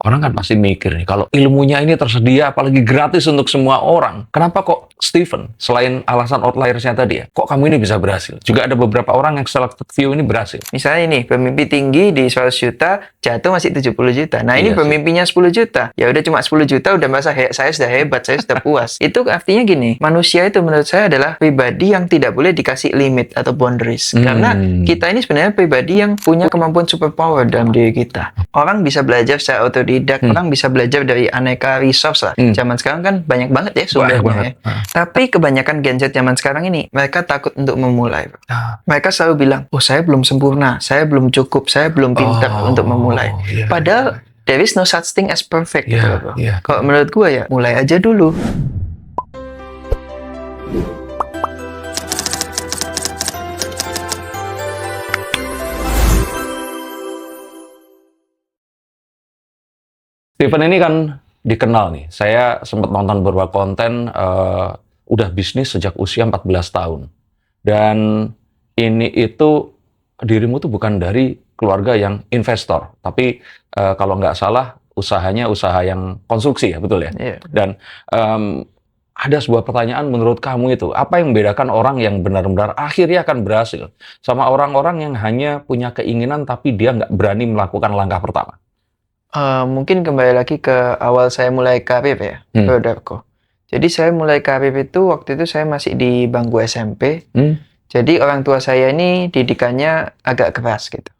Orang kan pasti mikir nih, kalau ilmunya ini tersedia, apalagi gratis untuk semua orang, kenapa kok Stephen, selain alasan outliersnya tadi ya, kok kamu ini bisa berhasil? Juga ada beberapa orang yang selected few ini berhasil. Misalnya nih, pemimpi tinggi di 100 juta, jatuh masih 70 juta. Nah, ini Iya sih. pemimpinya 10 juta. Ya udah cuma 10 juta, udah merasa saya sudah hebat, saya sudah puas. Itu artinya gini, manusia itu menurut saya adalah pribadi yang tidak boleh dikasih limit atau boundaries. Karena kita ini sebenarnya pribadi yang punya kemampuan superpower dalam diri kita. Orang bisa belajar secara otodidak, orang bisa belajar dari aneka resource lah. Zaman sekarang kan banyak banget ya sumbernya. Ya. Tapi kebanyakan Gen Z zaman sekarang ini, mereka takut untuk memulai. Mereka selalu bilang, oh saya belum sempurna, saya belum cukup, saya belum pintar untuk memulai. Padahal, there is no such thing as perfect. Gitu loh, bro. Kalau menurut gue ya, mulai aja dulu. Stephen ini kan dikenal nih. Saya sempat nonton beberapa konten, udah bisnis sejak usia 14 tahun. Dan ini itu, dirimu tuh bukan dari keluarga yang investor. Tapi kalau nggak salah, usahanya usaha yang konstruksi ya, betul ya? Yeah. Dan ada sebuah pertanyaan menurut kamu itu, apa yang membedakan orang yang benar-benar akhirnya akan berhasil sama orang-orang yang hanya punya keinginan tapi dia nggak berani melakukan langkah pertama? Mungkin kembali lagi ke awal saya mulai karir ya, saudaraku. Jadi saya mulai karir itu waktu itu saya masih di bangku SMP. Jadi orang tua saya ini didikannya agak keras gitu.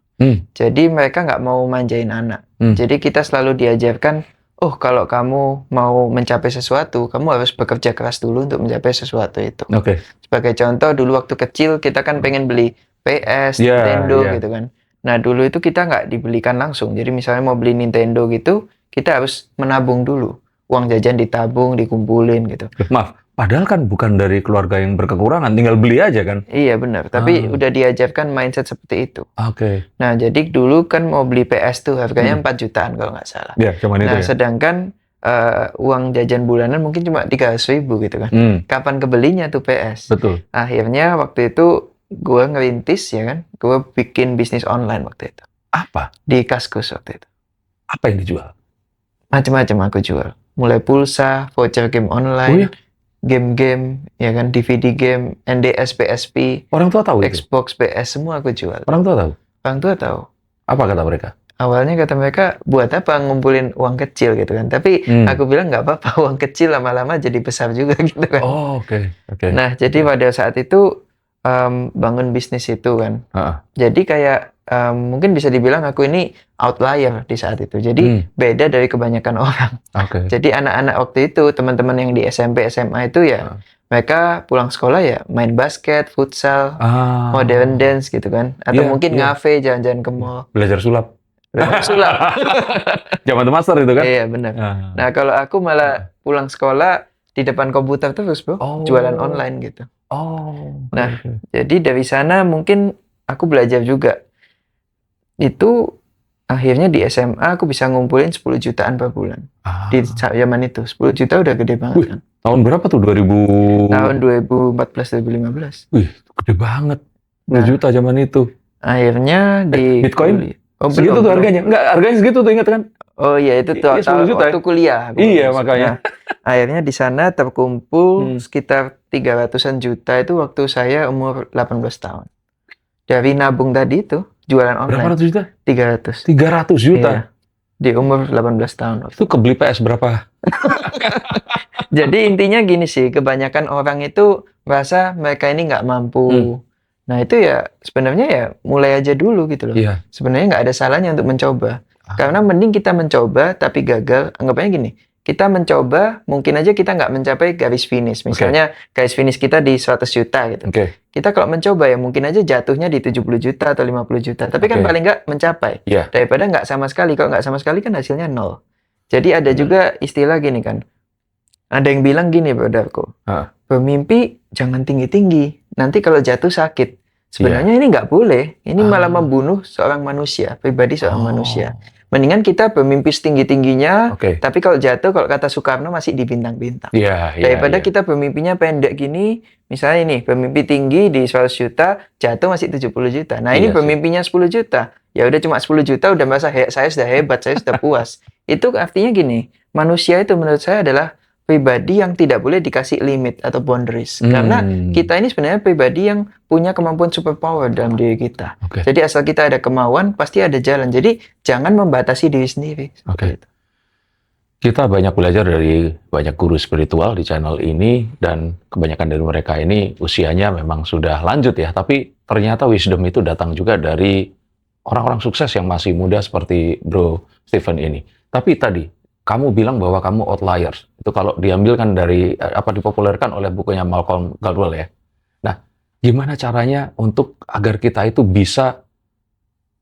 Jadi mereka nggak mau manjain anak. Jadi kita selalu diajarkan, oh kalau kamu mau mencapai sesuatu, kamu harus bekerja keras dulu untuk mencapai sesuatu itu. Sebagai contoh, dulu waktu kecil kita kan pengen beli PS, Nintendo gitu kan. Nah dulu itu kita nggak dibelikan langsung. Jadi misalnya mau beli Nintendo gitu, kita harus menabung dulu. Uang jajan ditabung, dikumpulin gitu. Maaf, padahal kan bukan dari keluarga yang berkekurangan, tinggal beli aja kan? Iya benar, tapi udah diajarkan mindset seperti itu. Nah jadi dulu kan mau beli PS tuh harganya 4 jutaan kalau nggak salah. Cuman nah itu ya? Sedangkan uang jajan bulanan mungkin cuma 300.000 gitu kan. Kapan kebelinya tuh PS? Betul. Akhirnya waktu itu gue ngerintis ya kan, gue bikin bisnis online waktu itu. Apa? Di Kaskus waktu itu. Apa yang dijual? Macam-macam aku jual. Mulai pulsa, voucher game online, game-game, ya kan, DVD game, NDS, PSP. Orang tua tahu itu? Xbox, PS, semua aku jual. Orang tua tahu? Orang tua tahu. Apa kata mereka? Awalnya kata mereka, buat apa ngumpulin uang kecil gitu kan. Tapi aku bilang nggak apa-apa, uang kecil lama-lama jadi besar juga gitu kan. Oke. Nah, jadi pada saat itu bangun bisnis itu kan. Jadi kayak mungkin bisa dibilang aku ini outlier di saat itu. Jadi beda dari kebanyakan orang. Jadi anak-anak waktu itu, teman-teman yang di SMP, SMA itu ya mereka pulang sekolah ya main basket, futsal, modern dance gitu kan. Atau mungkin ngafe, jalan-jalan ke mall. Belajar sulap. Sulap. Zaman The Master itu kan? Iya benar. Nah kalau aku malah pulang sekolah di depan komputer terus bro, jualan online gitu. Nah, jadi dari sana mungkin aku belajar juga. Itu akhirnya di SMA aku bisa ngumpulin 10 jutaan per bulan. Di zaman itu 10 juta udah gede banget kan. Tahun berapa tuh? 2000? Tahun 2014-2015. Wih, gede banget. 10 juta zaman itu. Akhirnya di Bitcoin? segitu tuh harganya? Enggak, harganya segitu tuh, ingat kan? Oh iya, itu tuh waktu kuliah. Iya, makanya. Nah, akhirnya di sana terkumpul sekitar 300-an juta itu waktu saya umur 18 tahun. Dari nabung tadi itu, jualan online. Berapa ratus juta? 300. 300 juta? Iya. Di umur 18 tahun. Itu kebeli PS berapa? Jadi intinya gini sih, kebanyakan orang itu merasa mereka ini nggak mampu. Nah itu ya sebenarnya ya mulai aja dulu gitu loh. Sebenarnya nggak ada salahnya untuk mencoba. Karena mending kita mencoba tapi gagal. Anggapnya gini, kita mencoba mungkin aja kita nggak mencapai garis finish. Misalnya garis finish kita di 100 juta gitu. Kita kalau mencoba ya mungkin aja jatuhnya di 70 juta atau 50 juta. Tapi kan paling nggak mencapai. Daripada nggak sama sekali. Kalau nggak sama sekali kan hasilnya nol. Jadi ada juga istilah gini kan. Ada yang bilang gini brotherku. Bermimpi jangan tinggi-tinggi. Nanti kalau jatuh sakit. Sebenarnya ini nggak boleh. Ini malah membunuh seorang manusia. Pribadi seorang manusia. Mendingan kita bermimpi setinggi-tingginya, tapi kalau jatuh, kalau kata Soekarno masih di bintang-bintang. Daripada kita bermimpinya pendek gini, misalnya ini pemimpi tinggi di 100 juta, jatuh masih 70 juta. Nah, ini Iya sih. pemimpinya 10 juta. Ya udah cuma 10 juta udah merasa saya sudah hebat, saya sudah puas. Itu artinya gini, manusia itu menurut saya adalah pribadi yang tidak boleh dikasih limit atau boundaries. Karena kita ini sebenarnya pribadi yang punya kemampuan superpower dalam diri kita. Oke. Jadi asal kita ada kemauan, pasti ada jalan. Jadi jangan membatasi diri sendiri. Oke. Gitu. Kita banyak belajar dari banyak guru spiritual di channel ini, dan kebanyakan dari mereka ini usianya memang sudah lanjut ya, tapi ternyata wisdom itu datang juga dari orang-orang sukses yang masih muda seperti Bro Stephen ini. Tapi tadi, kamu bilang bahwa kamu outliers. Itu kalau diambilkan dari apa dipopulerkan oleh bukunya Malcolm Gladwell ya. Nah, gimana caranya untuk agar kita itu bisa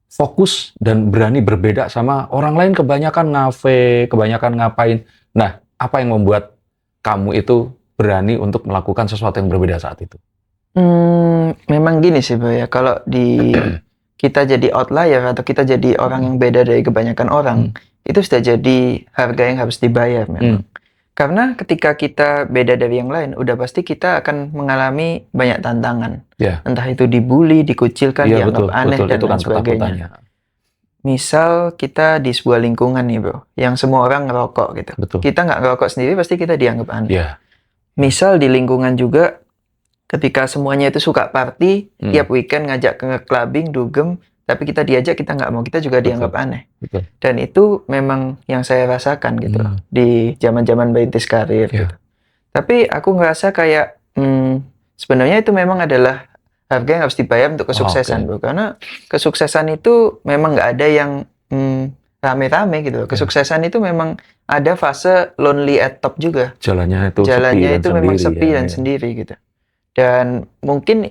fokus dan berani berbeda sama orang lain kebanyakan ngafe, kebanyakan ngapain. Nah, apa yang membuat kamu itu berani untuk melakukan sesuatu yang berbeda saat itu? Memang gini sih, Bro ya. Kalau kita jadi outlier atau kita jadi orang yang beda dari kebanyakan orang, itu sudah jadi harga yang harus dibayar memang. Karena ketika kita beda dari yang lain, udah pasti kita akan mengalami banyak tantangan. Ya. Entah itu dibully, dikucilkan, Iya, dianggap aneh, betul. dan Itu lain kan sebagainya. ketakutannya. Misal kita di sebuah lingkungan nih, Bro, yang semua orang ngerokok gitu. Betul. Kita nggak ngerokok sendiri, pasti kita dianggap aneh. Iya. Misal di lingkungan juga, ketika semuanya itu suka party, tiap weekend ngajak ke clubbing, dugem, tapi kita diajak, kita nggak mau, kita juga dianggap aneh. Betul. Dan itu memang yang saya rasakan gitu loh, di zaman-zaman merintis karir Iya. gitu. Tapi aku ngerasa kayak sebenarnya itu memang adalah harga yang harus dibayar untuk kesuksesan, Bro. Karena kesuksesan itu memang nggak ada yang rame-rame gitu loh. Kesuksesan itu memang ada fase lonely at top juga. Jalannya itu memang sepi dan sendiri gitu. Dan mungkin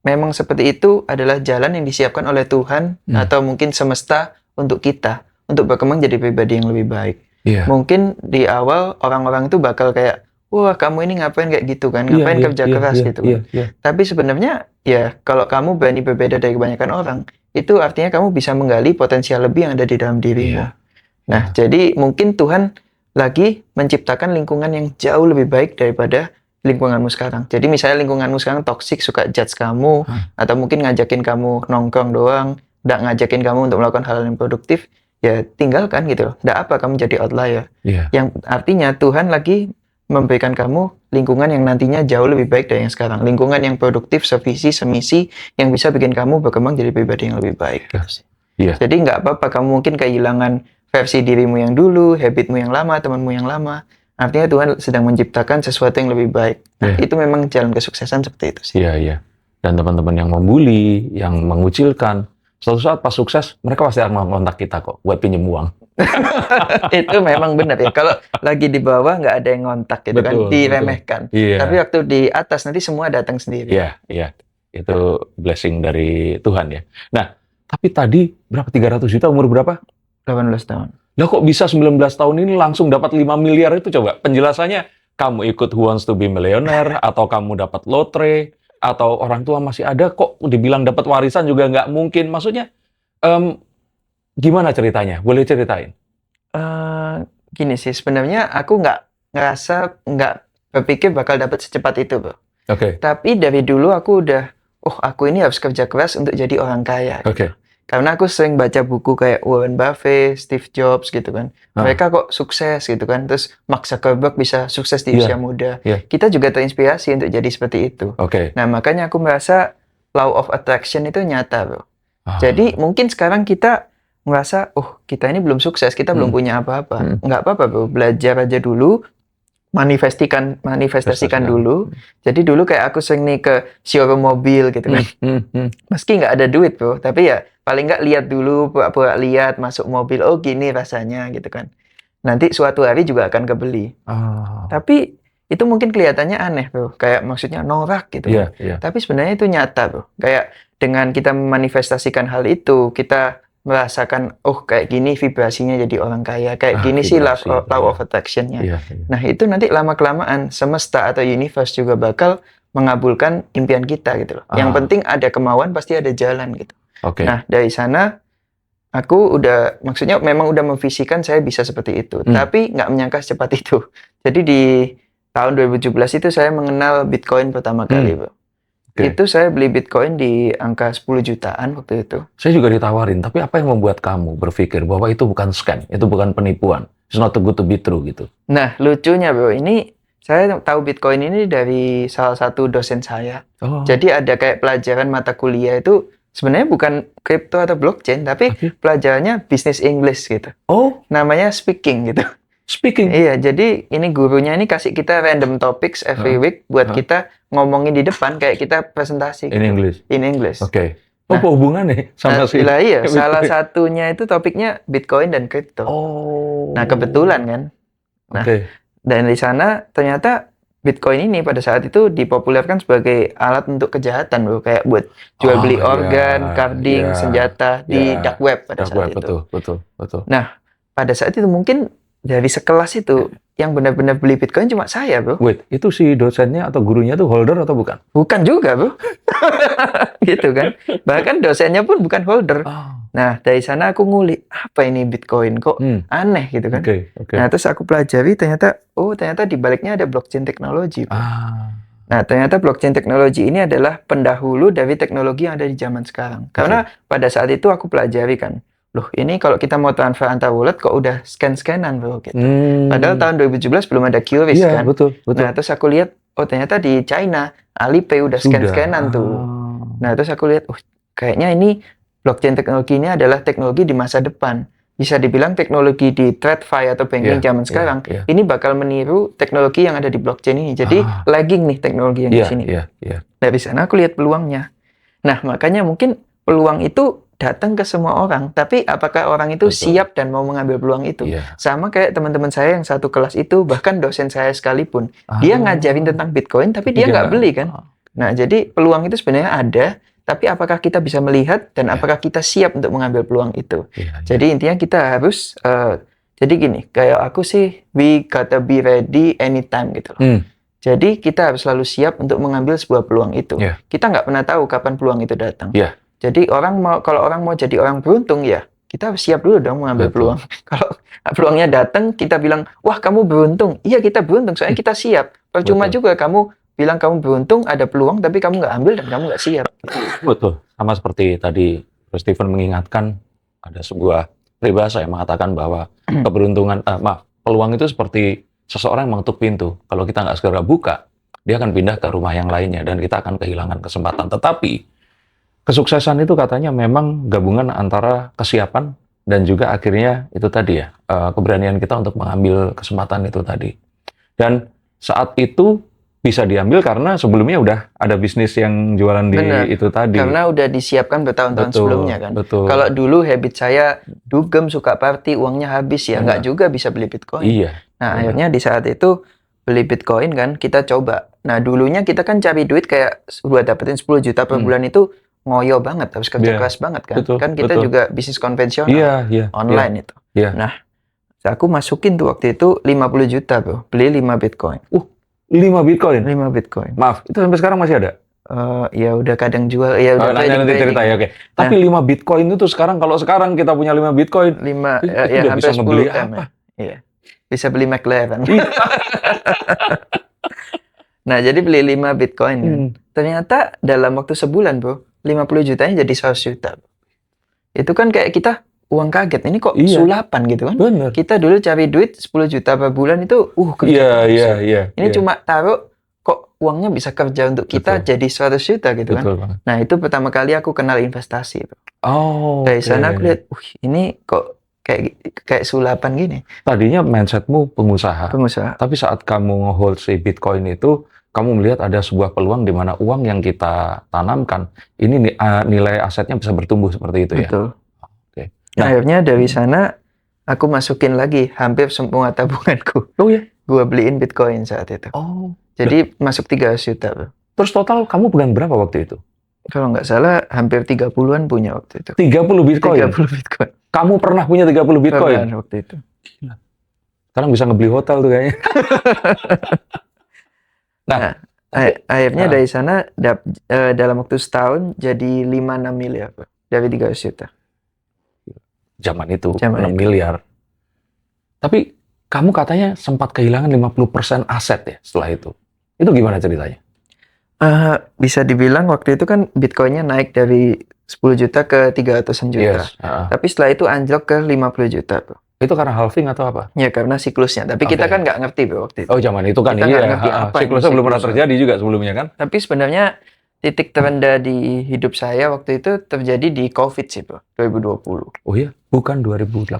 memang seperti itu adalah jalan yang disiapkan oleh Tuhan atau mungkin semesta untuk kita, untuk berkembang jadi pribadi yang lebih baik. Iya. Mungkin di awal orang-orang itu bakal kayak, wah kamu ini ngapain kayak gitu kan, ngapain kerja keras gitu kan. Tapi sebenarnya ya kalau kamu berani berbeda dari kebanyakan orang, itu artinya kamu bisa menggali potensial lebih yang ada di dalam dirimu. Nah, jadi mungkin Tuhan lagi menciptakan lingkungan yang jauh lebih baik daripada lingkunganmu sekarang. Jadi misalnya lingkunganmu sekarang toksik, suka judge kamu, atau mungkin ngajakin kamu nongkrong doang, nggak ngajakin kamu untuk melakukan hal yang produktif, ya tinggalkan gitu loh. Nggak apa kamu jadi outlier. Yang artinya Tuhan lagi memberikan kamu lingkungan yang nantinya jauh lebih baik dari yang sekarang. Lingkungan yang produktif, sevisi, semisi, yang bisa bikin kamu berkembang jadi pribadi yang lebih baik. Jadi nggak apa-apa kamu mungkin kehilangan versi dirimu yang dulu, habitmu yang lama, temanmu yang lama. Artinya Tuhan sedang menciptakan sesuatu yang lebih baik. Nah, itu memang jalan kesuksesan seperti itu sih. Iya. Dan teman-teman yang membuli, yang mengucilkan, suatu saat pas sukses, mereka pasti akan mengontak kita kok buat pinjem uang. Itu memang benar ya. Kalau lagi di bawah nggak ada yang ngontak gitu kan, diremehkan. Tapi waktu di atas nanti semua datang sendiri. Iya. Itu blessing dari Tuhan ya. Nah, tapi tadi berapa 300 juta umur berapa? 18 tahun. Lah kok bisa 19 tahun ini langsung dapat 5 miliar itu coba? Penjelasannya kamu ikut Who Wants to be Millionaire, atau kamu dapat lotre, atau orang tua masih ada, kok dibilang dapat warisan juga nggak mungkin. Maksudnya, gimana ceritanya? Boleh ceritain? Gini sih, sebenarnya aku nggak berpikir bakal dapat secepat itu, Bro. Oke. Tapi dari dulu aku udah, aku ini harus kerja keras untuk jadi orang kaya. Oke. Karena aku sering baca buku kayak Warren Buffett, Steve Jobs gitu kan. Mereka kok sukses gitu kan. Terus Mark Zuckerberg bisa sukses di usia muda. Kita juga terinspirasi untuk jadi seperti itu. Nah, makanya aku merasa law of attraction itu nyata, Bro. Jadi mungkin sekarang kita merasa, kita ini belum sukses, kita belum punya apa-apa. Nggak apa-apa, Bro. Belajar aja dulu. Manifestasikan dulu. Jadi dulu kayak aku sering nih ke showroom mobil gitu kan. Meski nggak ada duit, Bro, tapi ya paling nggak lihat dulu, pura-pura lihat masuk mobil, gini rasanya gitu kan. Nanti suatu hari juga akan kebeli. Tapi itu mungkin kelihatannya aneh, Bro. Kayak maksudnya norak gitu kan. Tapi sebenarnya itu nyata, Bro. Kayak dengan kita memanifestasikan hal itu, kita merasakan, kayak gini vibrasinya jadi orang kaya, kayak gini sih law of attraction-nya. Nah, itu nanti lama-kelamaan semesta atau universe juga bakal mengabulkan impian kita gitu loh. Yang penting ada kemauan, pasti ada jalan gitu. Nah, dari sana aku maksudnya memang udah memvisikan saya bisa seperti itu, tapi nggak menyangka secepat itu. Jadi di tahun 2017 itu saya mengenal Bitcoin pertama kali, Bro. Oke. Itu saya beli Bitcoin di angka 10 jutaan waktu itu. Saya juga ditawarin, tapi apa yang membuat kamu berpikir bahwa itu bukan scam, itu bukan penipuan, it's not too good to be true gitu? Nah, lucunya Bro, ini saya tahu Bitcoin ini dari salah satu dosen saya. Oh, Jadi ada kayak pelajaran mata kuliah itu sebenarnya bukan kripto atau blockchain, tapi Tapi? pelajarannya bisnis English gitu. oh, Namanya speaking gitu. speaking. Iya, jadi ini gurunya ini kasih kita random topics every week buat kita ngomongin di depan kayak kita presentasi In gitu. English. In English. Oke. Oh, Nah, apa hubungannya sama si Lah iya, Bitcoin? salah satunya itu topiknya Bitcoin dan kripto. Oh. Nah, kebetulan kan. Nah, Oke. dan di sana ternyata Bitcoin ini pada saat itu dipopulerkan sebagai alat untuk kejahatan, Bro. Kayak buat jual beli Oh, organ, ya, carding, ya, senjata di ya. dark web pada Dark saat web, itu. betul. Nah, pada saat itu mungkin dari sekelas itu yang benar-benar beli Bitcoin cuma saya, Bro. Wait, itu si dosennya atau gurunya tuh holder atau bukan? Bukan juga, Bro. Gitu kan. Bahkan dosennya pun bukan holder. Oh. Nah, dari sana aku ngulik, apa ini Bitcoin? Kok aneh gitu kan. Oke. Nah, terus aku pelajari ternyata di baliknya ada blockchain teknologi, Bro. Nah, ternyata blockchain teknologi ini adalah pendahulu dari teknologi yang ada di zaman sekarang. Karena pada saat itu aku pelajari kan, loh ini kalau kita mau transfer antar wallet kok udah scan-scanan, Bro, gitu. Padahal tahun 2017 belum ada QRIS Iya, kan. betul. Nah, terus aku lihat, oh ternyata di China, Alipay udah scan-scanan tuh. Nah, terus aku lihat, kayaknya ini blockchain teknologi ini adalah teknologi di masa depan. Bisa dibilang teknologi di TradFi atau banking zaman sekarang, ini bakal meniru teknologi yang ada di blockchain ini. Jadi lagging nih teknologi yang di sini. Dari sana aku lihat peluangnya. Nah, makanya mungkin peluang itu datang ke semua orang, tapi apakah orang itu siap dan mau mengambil peluang itu? Sama kayak teman-teman saya yang satu kelas itu, bahkan dosen saya sekalipun, dia ngajarin tentang Bitcoin, tapi dia nggak beli kan? Nah, jadi peluang itu sebenarnya ada, tapi apakah kita bisa melihat dan apakah kita siap untuk mengambil peluang itu? Jadi intinya kita harus, jadi gini, kayak aku sih, we gotta be ready anytime gitu loh. Jadi kita harus selalu siap untuk mengambil sebuah peluang itu. Kita nggak pernah tahu kapan peluang itu datang. Jadi kalau orang mau jadi orang beruntung ya, kita harus siap dulu dong mengambil peluang. Kalau peluangnya datang, kita bilang, wah kamu beruntung. Iya kita beruntung, soalnya kita siap. Percuma juga kamu bilang kamu beruntung, ada peluang, tapi kamu nggak ambil dan kamu nggak siap. Betul. Sama seperti tadi Stephen mengingatkan, ada sebuah peribahasa yang mengatakan bahwa peluang itu seperti seseorang yang mengetuk pintu. Kalau kita nggak segera buka, dia akan pindah ke rumah yang lainnya dan kita akan kehilangan kesempatan. Tetapi kesuksesan itu katanya memang gabungan antara kesiapan dan juga akhirnya itu tadi ya, keberanian kita untuk mengambil kesempatan itu tadi. Dan saat itu bisa diambil karena sebelumnya udah ada bisnis yang jualan di itu tadi. Karena udah disiapkan bertahun-tahun sebelumnya kan. Betul. Kalau dulu habit saya dugem, suka party, uangnya habis ya nggak juga bisa beli Bitcoin. Nah akhirnya di saat itu beli Bitcoin kan, kita coba. Nah dulunya kita kan cari duit kayak buat dapetin 10 juta per bulan itu ngoyo banget, harus kerja keras banget kan. Kan kita juga bisnis konvensional, online itu. Nah, aku masukin tuh waktu itu 50 juta Bro, beli 5 Bitcoin. 5 Bitcoin? 5 Bitcoin. Maaf, itu sampai sekarang masih ada? Ya udah kadang jual, ya udah nanti cerita ya, oke. Tapi 5 Bitcoin itu sekarang, kalau sekarang kita punya 5 Bitcoin, 5, ya hampir bisa 10 ngebeli M apa? Iya. Bisa beli McLaren. Nah, jadi beli 5 Bitcoin kan. Ternyata dalam waktu sebulan, Bro, 50 jutanya jadi 100 juta. Itu kan kayak kita uang kaget. Ini kok sulapan gitu kan. Bener. Kita dulu cari duit 10 juta per bulan itu kerja. Ini cuma taruh kok uangnya bisa kerja untuk kita jadi 100 juta gitu kan. Nah, itu pertama kali aku kenal investasi, Bro. Dari sana aku lihat, ini kok kayak sulapan gini. Tadinya mindsetmu pengusaha. Tapi saat kamu nge-hold si Bitcoin itu, kamu melihat ada sebuah peluang di mana uang yang kita tanamkan, ini nilai asetnya bisa bertumbuh seperti itu ya? Betul. Nah, akhirnya dari sana, aku masukin lagi hampir semua tabunganku. Gua beliin Bitcoin saat itu. Jadi masuk 300 juta. Bro. Terus total kamu pegang berapa waktu itu? Kalau nggak salah, hampir 30-an punya waktu itu. 30 Bitcoin? 30 Bitcoin. Kamu pernah punya 30 Bitcoin? Pernah waktu itu. Gila. Sekarang bisa ngebeli hotel tuh kayaknya. Nah, akhirnya dari sana dalam waktu setahun jadi 5-6 miliar dari 300 juta. Zaman itu 6 miliar. Tapi kamu katanya sempat kehilangan 50% aset ya setelah itu. Itu gimana ceritanya? Bisa dibilang waktu itu kan Bitcoin-nya naik dari 10 juta ke 300-an juta. Yes. Tapi setelah itu anjlok ke 50 juta, bro. Itu karena halving atau apa? Ya karena siklusnya. Tapi kita kan nggak ngerti, bro, waktu itu. Oh, zaman itu kan Kita nggak ngerti apa siklusnya ini belum pernah siklusnya. terjadi juga sebelumnya kan? Tapi sebenarnya titik terendah di hidup saya waktu itu terjadi di COVID sih, bro, 2020. Oh iya, bukan 2018.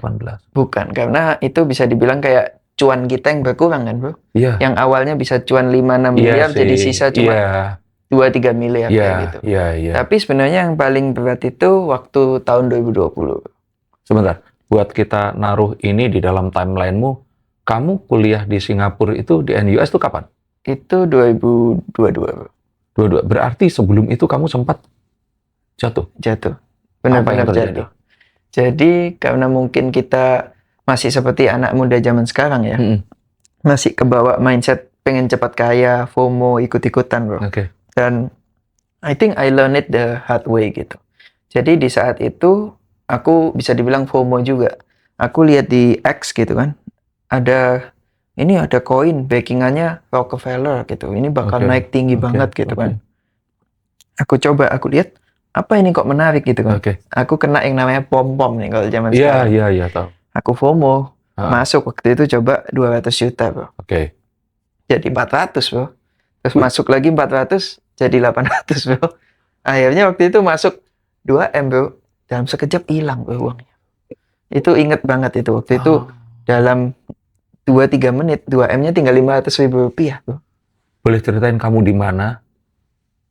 Bukan, karena itu bisa dibilang kayak cuan kita yang berkurang kan, bro. Iya. Yang awalnya bisa cuan 5-6 miliar jadi sisa cuma 2-3 miliar kayak gitu. Iya. Tapi sebenarnya yang paling berat itu waktu tahun 2020. Sebentar, buat kita naruh ini di dalam timelinemu, kamu kuliah di Singapura itu di NUS itu kapan? Itu 2022, bro. 22. Berarti sebelum itu kamu sempat jatuh? Jatuh. Apa yang Benar-benar terjadi? jatuh. Jadi karena mungkin kita masih seperti anak muda zaman sekarang ya, masih kebawa mindset pengen cepat kaya, FOMO, ikut-ikutan, bro. Oke. Dan I think I learned it the hard way gitu. Jadi di saat itu aku bisa dibilang FOMO juga. Aku lihat di X gitu kan, ada koin backingannya Rockefeller gitu. Ini bakal naik tinggi banget gitu kan. Aku lihat apa ini kok menarik gitu kan. Aku kena yang namanya pom-pom nih kalau zaman sekarang. Iya, tahu. Aku FOMO, masuk waktu itu coba 200 juta, bro. Jadi 400, bro. Terus masuk lagi 400, jadi 800, bro. Akhirnya waktu itu masuk 2M, bro. Dalam sekejap hilang, bro, uangnya. Itu inget banget itu. Waktu itu dalam 2-3 menit, 2M-nya tinggal 500.000 rupiah, bro. Boleh ceritain kamu di mana?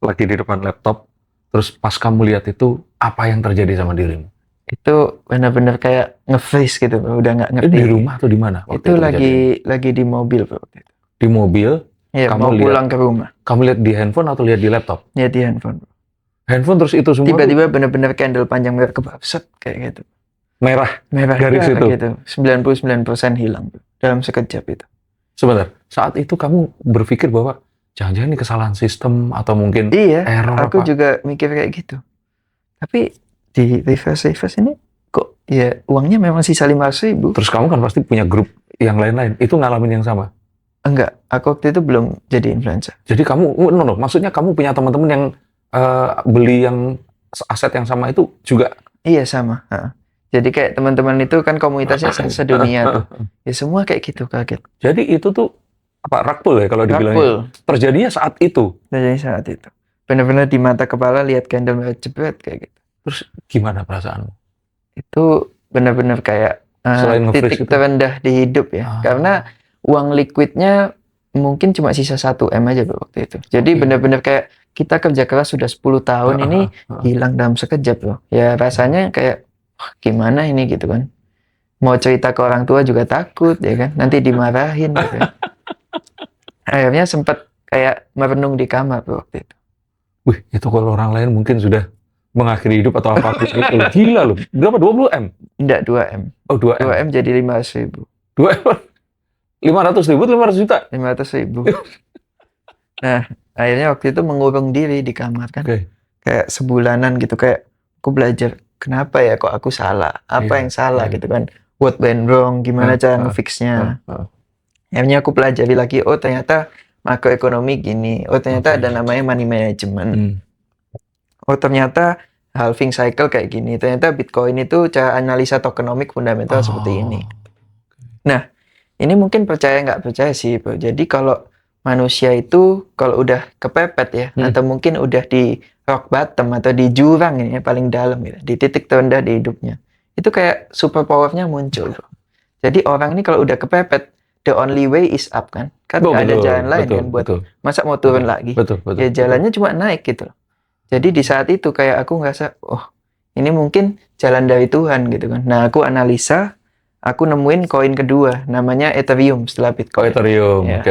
Lagi di depan laptop, terus pas kamu lihat itu, apa yang terjadi sama dirimu? Itu benar-benar kayak nge-freeze gitu, bro. Udah nggak ngerti. Di rumah atau di mana? Itu lagi di mobil, bro. Di mobil? Iya, kamu mau lihat, pulang ke rumah. Kamu lihat di handphone atau lihat di laptop? Lihat di handphone, bro. Handphone terus itu semua? Tiba-tiba benar-benar candle panjang merah kebabset kayak gitu. Merah dari situ? Gitu. 99% hilang, bro. Dalam sekejap itu. Sebentar, saat itu kamu berpikir bahwa jangan-jangan ini kesalahan sistem atau mungkin error aku apa? juga mikir kayak gitu. Tapi di reverse ini kok ya uangnya memang sisa 500.000. Terus kamu kan pasti punya grup yang lain-lain. Itu ngalamin yang sama? Enggak, aku waktu itu belum jadi influencer. Jadi kamu, maksudnya kamu punya teman-teman yang beli yang aset yang sama itu juga? Iya, sama. Jadi kayak teman-teman itu kan komunitasnya sedunia tuh. Ya semua kayak gitu, kaget. Jadi itu tuh apa, rug pull ya kalau dibilangnya? Terjadinya saat itu? Terjadi saat itu. Benar-benar di mata kepala lihat candle merah jebret kayak gitu. Terus gimana perasaanmu? Itu benar-benar kayak titik terendah di hidup ya. Karena uang liquidnya mungkin cuma sisa 1M aja waktu itu. Jadi benar-benar kayak kita kerja keras sudah 10 tahun ini hilang dalam sekejap, loh. Ya rasanya kayak gimana ini gitu kan. Mau cerita ke orang tua juga takut ya kan. Nanti dimarahin gitu kan. Akhirnya sempat kayak merenung di kamar waktu itu. Wih, itu kalau orang lain mungkin sudah mengakhiri hidup atau apapun itu. Gila loh. Berapa? 20M? Enggak, 2M. Oh, 2M. 2M jadi 500.000. 2M? 500.000, 500 juta? 500.000. Nah, akhirnya waktu itu mengurung diri di kamar kan. Kayak sebulanan gitu. Kayak aku belajar, kenapa ya kok aku salah? Apa yang salah gitu kan. What went wrong? Gimana cara nge-fix-nya? Akhirnya aku pelajari lagi, oh ternyata makroekonomi gini. Oh ternyata ada namanya money management. Oh ternyata halving cycle kayak gini. Ternyata Bitcoin itu cara analisa tokenomik fundamental seperti ini. Nah, ini mungkin percaya nggak percaya sih, bro. Jadi kalau manusia itu kalau udah kepepet ya, atau mungkin udah di rock bottom atau di jurang ini paling dalam gitu, di titik terendah di hidupnya, itu kayak super powernya muncul, bro. Jadi orang ini kalau udah kepepet, the only way is up kan nggak ada jalan lain kan buat masa mau turun lagi. Ya jalannya cuma naik gitu. Jadi di saat itu kayak aku ngerasa, oh ini mungkin jalan dari Tuhan gitu kan. Nah aku analisa, aku nemuin koin kedua namanya Ethereum setelah Bitcoin. Ethereum, ya.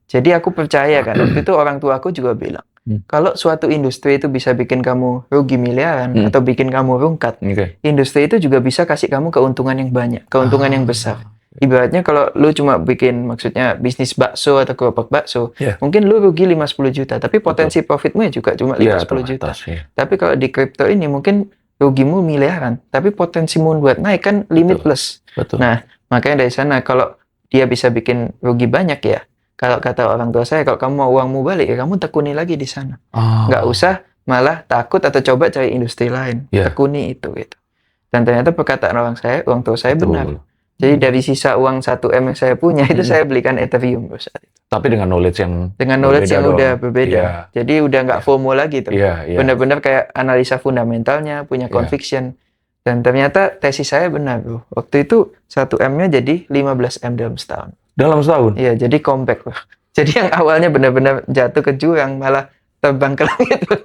Jadi aku percaya kan, waktu itu orang tua aku juga bilang, kalau suatu industri itu bisa bikin kamu rugi miliaran atau bikin kamu rungkat, industri itu juga bisa kasih kamu keuntungan yang banyak, keuntungan yang besar. Ibaratnya kalau lu cuma bikin maksudnya bisnis bakso atau gerobak bakso, mungkin lu rugi 5-10 juta, tapi potensi profitmu juga cuma 5-10 juta. Tapi kalau di kripto ini mungkin rugimu miliaran, tapi potensimu buat naik kan limitless. Betul. Nah, makanya dari sana kalau dia bisa bikin rugi banyak ya. Kalau kata orang tua saya, kalau kamu mau uangmu balik ya kamu tekuni lagi di sana. Nggak usah malah takut atau coba cari industri lain. Tekuni itu gitu. Dan ternyata perkataan orang tua saya benar. Jadi dari sisa uang 1M yang saya punya itu saya belikan Ethereum bro saat itu. Tapi dengan knowledge yang udah berbeda. Jadi udah nggak FOMO lagi tuh. Benar-benar kayak analisa fundamentalnya, punya conviction. Dan ternyata tesis saya benar bro. Waktu itu 1M-nya jadi 15M dalam setahun. Dalam setahun? Iya, jadi compact bro. Jadi yang awalnya benar-benar jatuh ke jurang malah terbang ke langit bro.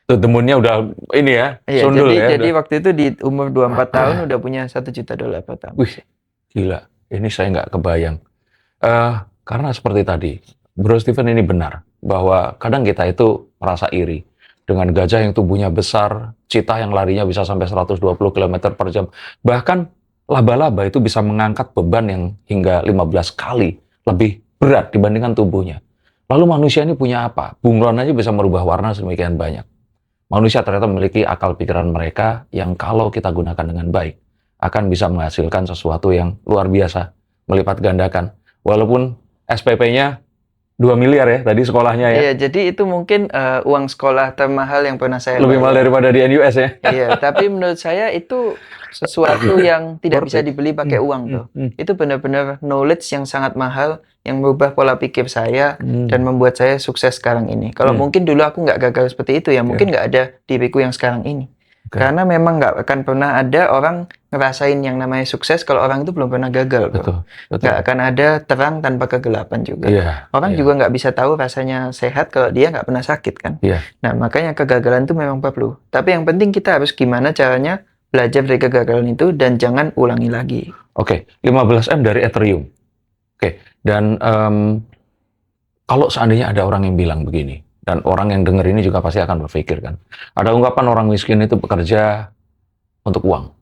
Tuh temunnya udah ini ya, sundul ya. Jadi waktu itu di umur 24 tahun udah punya $1 juta per tahun. Wih, gila. Ini saya nggak kebayang. Karena seperti tadi, Bro Steven ini benar. Bahwa kadang kita itu merasa iri. Dengan gajah yang tubuhnya besar, citah yang larinya bisa sampai 120 km per jam. Bahkan laba-laba itu bisa mengangkat beban yang hingga 15 kali lebih berat dibandingkan tubuhnya. Lalu manusia ini punya apa? Bunglon aja bisa merubah warna sedemikian banyak. Manusia ternyata memiliki akal pikiran mereka yang kalau kita gunakan dengan baik, akan bisa menghasilkan sesuatu yang luar biasa, melipat gandakan. Walaupun SPP-nya 2 miliar ya, tadi sekolahnya ya. Iya, jadi itu mungkin uang sekolah termahal yang pernah saya lebih mahal daripada di NUS ya. Iya, tapi menurut saya itu sesuatu yang tidak bisa dibeli pakai uang tuh. Itu benar-benar knowledge yang sangat mahal, yang merubah pola pikir saya dan membuat saya sukses sekarang ini. Kalau mungkin dulu aku nggak gagal seperti itu ya, mungkin nggak ada diriku yang sekarang ini. Karena memang nggak akan pernah ada orang ngerasain yang namanya sukses kalau orang itu belum pernah gagal. Betul. Nggak akan ada terang tanpa kegelapan juga. Orang juga nggak bisa tahu rasanya sehat kalau dia nggak pernah sakit kan. Nah makanya kegagalan itu memang perlu. Tapi yang penting kita harus gimana caranya belajar dari kegagalan itu dan jangan ulangi lagi. 15M dari Ethereum. Dan kalau seandainya ada orang yang bilang begini, dan orang yang dengar ini juga pasti akan berpikir kan, ada ungkapan orang miskin itu bekerja untuk uang.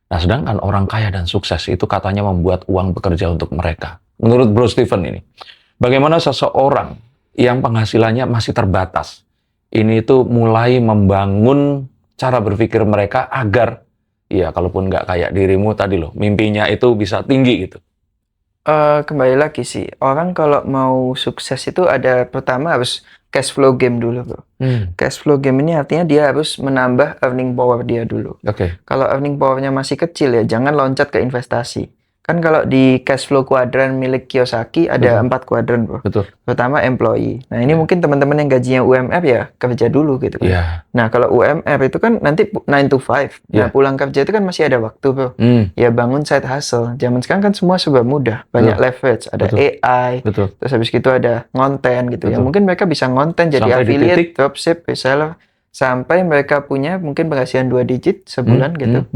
Nah, sedangkan orang kaya dan sukses itu katanya membuat uang bekerja untuk mereka. Menurut Bro Steven ini, bagaimana seseorang yang penghasilannya masih terbatas, ini itu mulai membangun cara berpikir mereka agar, ya kalaupun nggak kayak dirimu tadi loh, mimpinya itu bisa tinggi gitu. Kembali lagi sih, orang kalau mau sukses itu ada pertama harus cash flow game dulu bro. Cash flow game ini artinya dia harus menambah earning power dia dulu. Kalau earning powernya masih kecil ya jangan loncat ke investasi. Kan kalau di cash flow quadrant milik Kiyosaki ada 4 kuadran bro. Pertama employee. Nah ini mungkin teman-teman yang gajinya UMR ya kerja dulu gitu kan. Nah kalau UMR itu kan nanti 9 to 5. Nah pulang kerja itu kan masih ada waktu bro. Ya bangun side hustle. Zaman sekarang kan semua serba mudah. Banyak leverage. Ada AI. Terus habis gitu ada konten gitu ya. Mungkin mereka bisa konten jadi sampai affiliate, dropship, reseller. Sampai mereka punya mungkin penghasilan 2 digit sebulan gitu.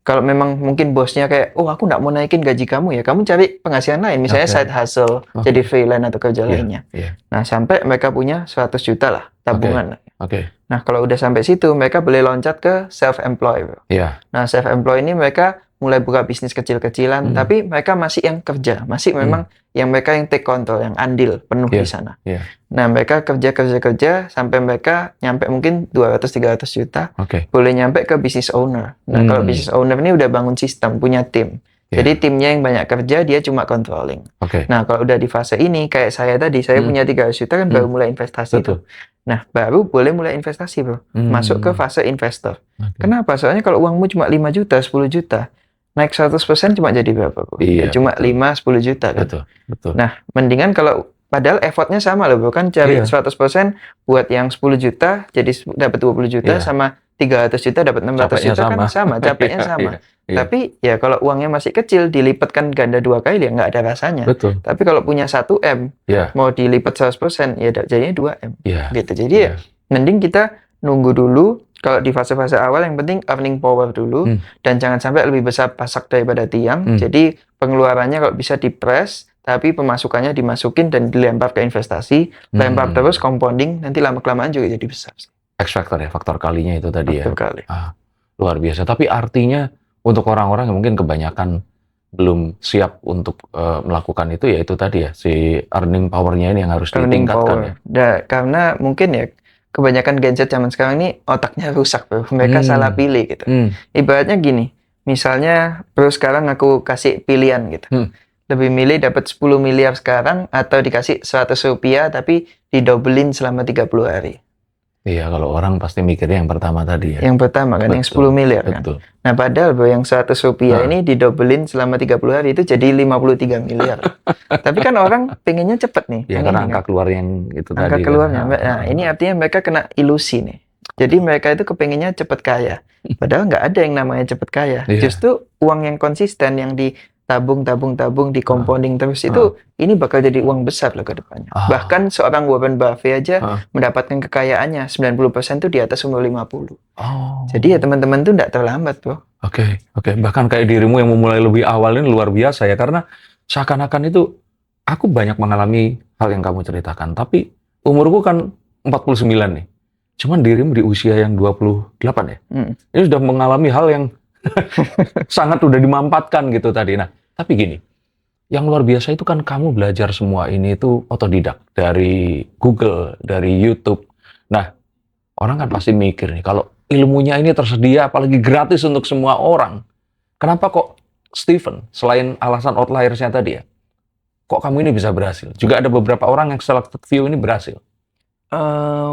Kalau memang mungkin bosnya kayak, oh aku nggak mau naikin gaji kamu ya, kamu cari penghasilan lain, misalnya side hustle, jadi freelance atau kerja lainnya. Nah sampai mereka punya 100 juta lah tabungan. Nah kalau udah sampai situ, mereka boleh loncat ke self-employed. Nah self-employed ini mereka mulai buka bisnis kecil-kecilan, tapi mereka masih yang kerja, masih memang yang mereka yang take control, yang andil penuh di sana. Nah mereka kerja sampai mereka nyampe mungkin 200-300 juta, boleh nyampe ke business owner. Nah kalau business owner ini udah bangun sistem, punya tim. Jadi timnya yang banyak kerja, dia cuma controlling. Nah kalau udah di fase ini, kayak saya tadi, saya punya 300 juta kan baru mulai investasi itu. Nah baru boleh mulai investasi bro, masuk ke fase investor. Kenapa? Soalnya kalau uangmu cuma 5 juta, 10 juta, naik 100% cuma jadi berapa bro? Cuma 5-10 juta kan? Nah mendingan kalau padahal effortnya sama loh bro, kan cari 100% buat yang 10 juta jadi dapat 20 juta sama 300 juta dapat 600 juta kan sama, capeknya sama. Tapi ya kalau uangnya masih kecil dilipatkan ganda 2 kali ya nggak ada rasanya. Tapi kalau punya 1M mau dilipat 100% ya jadinya 2M gitu. Jadi ya mending kita nunggu dulu. Kalau di fase-fase awal yang penting earning power dulu dan jangan sampai lebih besar pasak daripada tiang. Jadi pengeluarannya kalau bisa di-press tapi pemasukannya dimasukin dan dilempar ke investasi, lempar terus compounding, nanti lama-kelamaan juga jadi besar. X factor ya, faktor kalinya itu tadi faktor kali. Luar biasa. Tapi artinya untuk orang-orang yang mungkin kebanyakan belum siap untuk melakukan itu, ya itu tadi ya, si earning power-nya ini yang harus ditingkatkan ya. Karena mungkin ya kebanyakan gadget zaman sekarang ini otaknya rusak bro. Mereka salah pilih gitu. Ibaratnya gini, misalnya bro sekarang aku kasih pilihan gitu. Lebih milih dapat 10 miliar sekarang atau dikasih 100 rupiah tapi didobelin selama 30 hari. Iya, kalau orang pasti mikirnya yang pertama tadi ya. Yang pertama kan, yang 10 miliar kan. Betul. Nah, padahal bro, yang 100 rupiah ini didobelin selama 30 hari itu jadi 53 miliar. Tapi kan orang pengennya cepet nih. Ya, karena angka keluar yang itu tadi. Angka keluarnya. Kan. Nah, ini artinya mereka kena ilusi nih. Jadi mereka itu kepengennya cepet kaya. Padahal nggak ada yang namanya cepet kaya. Justru uang yang konsisten yang ditabung, di compounding terus itu ini bakal jadi uang besar loh ke depannya. Bahkan seorang Warren Buffett aja mendapatkan kekayaannya 90% tuh di atas umur 50. Jadi ya teman-teman tuh nggak terlambat, bro. Oke. Bahkan kayak dirimu yang memulai lebih awal ini luar biasa ya, karena seakan-akan itu aku banyak mengalami hal yang kamu ceritakan, tapi umurku kan 49 nih. Cuman dirimu di usia yang 28 ya. Ini sudah mengalami hal yang sangat udah dimampatkan gitu tadi. Nah, tapi gini, yang luar biasa itu kan kamu belajar semua ini itu otodidak dari Google, dari YouTube. Nah, orang kan pasti mikir nih, kalau ilmunya ini tersedia, apalagi gratis untuk semua orang, kenapa kok Stephen, selain alasan outliersnya tadi ya, kok kamu ini bisa berhasil? Juga ada beberapa orang yang selected few ini berhasil.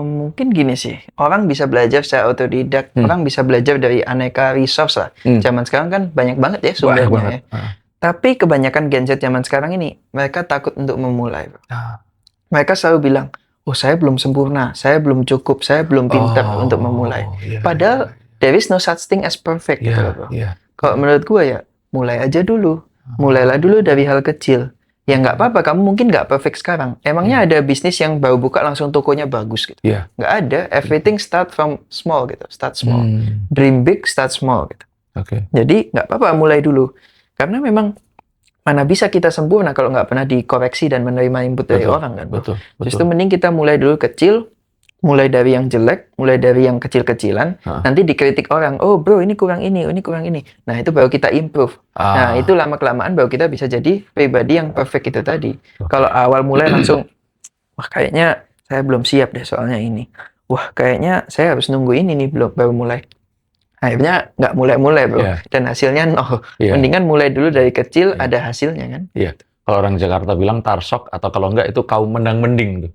Mungkin gini sih, orang bisa belajar secara otodidak, orang bisa belajar dari aneka resource lah. Zaman sekarang kan banyak banget ya sumbernya ya. Tapi kebanyakan Gen Z zaman sekarang ini, mereka takut untuk memulai. Mereka selalu bilang, oh saya belum sempurna, saya belum cukup, saya belum pintar untuk memulai. Padahal there is no such thing as perfect gitu loh, bro. Kalau menurut gue ya, mulai aja dulu. Mulailah dulu dari hal kecil. Ya nggak apa-apa, kamu mungkin nggak perfect sekarang. Emangnya ada bisnis yang baru buka langsung tokonya bagus gitu? Nggak ada. Everything start from small gitu. Start small. Dream big, start small gitu. Jadi nggak apa-apa, mulai dulu. Karena memang mana bisa kita sempurna kalau nggak pernah dikoreksi dan menerima input dari orang kan. Betul. Justru mending kita mulai dulu kecil, mulai dari yang jelek, mulai dari yang kecil-kecilan, nanti dikritik orang, oh bro ini kurang ini kurang ini. Nah itu baru kita improve. Nah itu lama-kelamaan baru kita bisa jadi pribadi yang perfect itu tadi. Kalau awal mulai langsung, wah kayaknya saya belum siap deh soalnya ini. Wah kayaknya saya harus nunggu ini nih belum baru mulai. Akhirnya nggak mulai-mulai bro, dan hasilnya nol. Mendingan mulai dulu dari kecil, ada hasilnya kan. Kalau orang Jakarta bilang tarsok, atau kalau enggak itu kaum menang mending tuh.